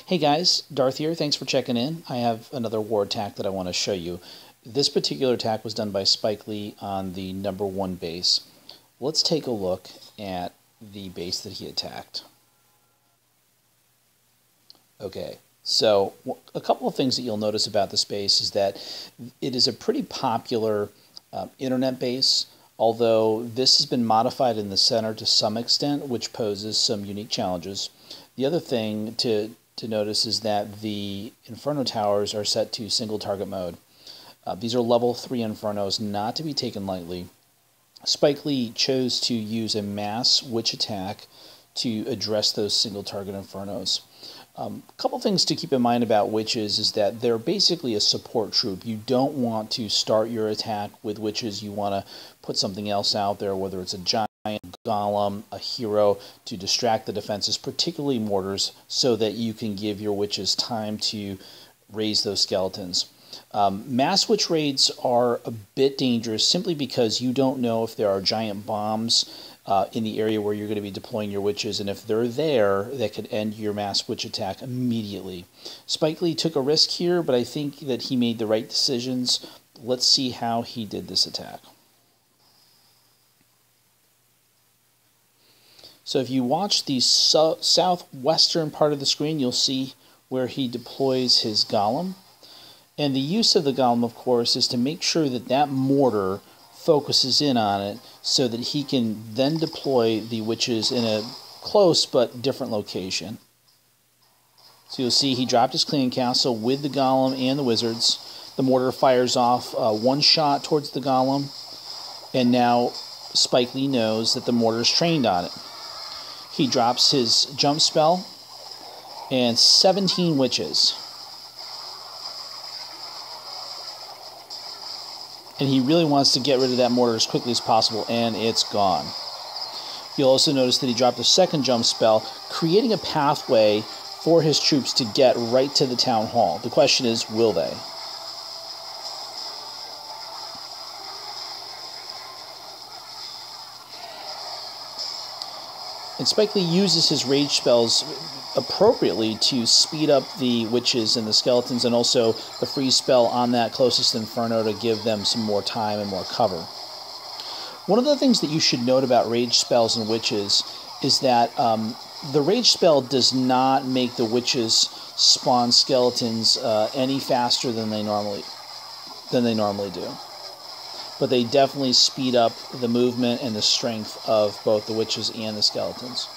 Hey guys, Darth here. Thanks for checking in. I have another war attack that I want to show you. This particular attack was done by Spikelee on the #1 base. Let's take a look at the base that he attacked. Okay, so a couple of things that you'll notice about this base is that it is a pretty popular internet base, although this has been modified in the center to some extent, which poses some unique challenges. The other thing to notice is that the Inferno towers are set to single target mode. These are level 3 Infernos, not to be taken lightly. Spikelee chose to use a mass witch attack to address those single target Infernos. A couple things to keep in mind about witches is that they're basically a support troop. You don't want to start your attack with witches. You want to put something else out there, whether it's a giant golem, a hero, to distract the defenses, particularly mortars, so that you can give your witches time to raise those skeletons. Mass witch raids are a bit dangerous simply because you don't know if there are giant bombs in the area where you're going to be deploying your witches, and if they're there, that could end your mass witch attack immediately. Spikelee took a risk here, but I think that he made the right decisions. Let's see how he did this attack. So if you watch the southwestern part of the screen, you'll see where he deploys his golem. And the use of the golem, of course, is to make sure that that mortar focuses in on it so that he can then deploy the witches in a close but different location. So you'll see he dropped his cleaning castle with the golem and the wizards. The mortar fires off one shot towards the golem, and now Spikelee knows that the mortar is trained on it. He drops his jump spell and 17 witches. And he really wants to get rid of that mortar as quickly as possible, and it's gone. You'll also notice that he dropped a second jump spell, creating a pathway for his troops to get right to the town hall. The question is, will they? And Spikelee uses his rage spells appropriately to speed up the witches and the skeletons, and also the freeze spell on that closest Inferno to give them some more time and more cover. One of the things that you should note about rage spells and witches is that the rage spell does not make the witches spawn skeletons any faster than they normally do. But they definitely speed up the movement and the strength of both the witches and the skeletons.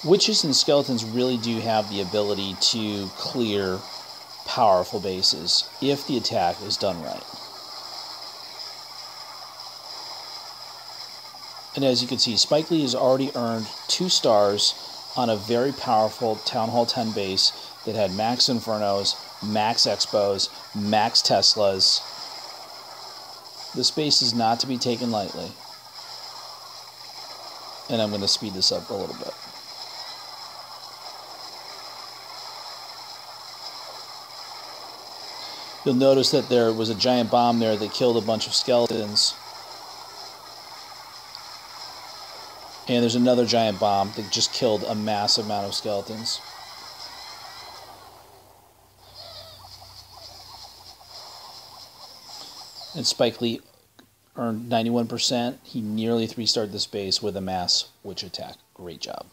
Witches and skeletons really do have the ability to clear powerful bases if the attack is done right. And as you can see, Spikelee has already earned 2 stars on a very powerful Town Hall 10 base that had max Infernos, max Expos, max Teslas. This base is not to be taken lightly. And I'm going to speed this up a little bit. You'll notice that there was a giant bomb there that killed a bunch of skeletons. And there's another giant bomb that just killed a massive amount of skeletons. And Spikelee earned 91%. He nearly 3-starred this base with a mass witch attack. Great job.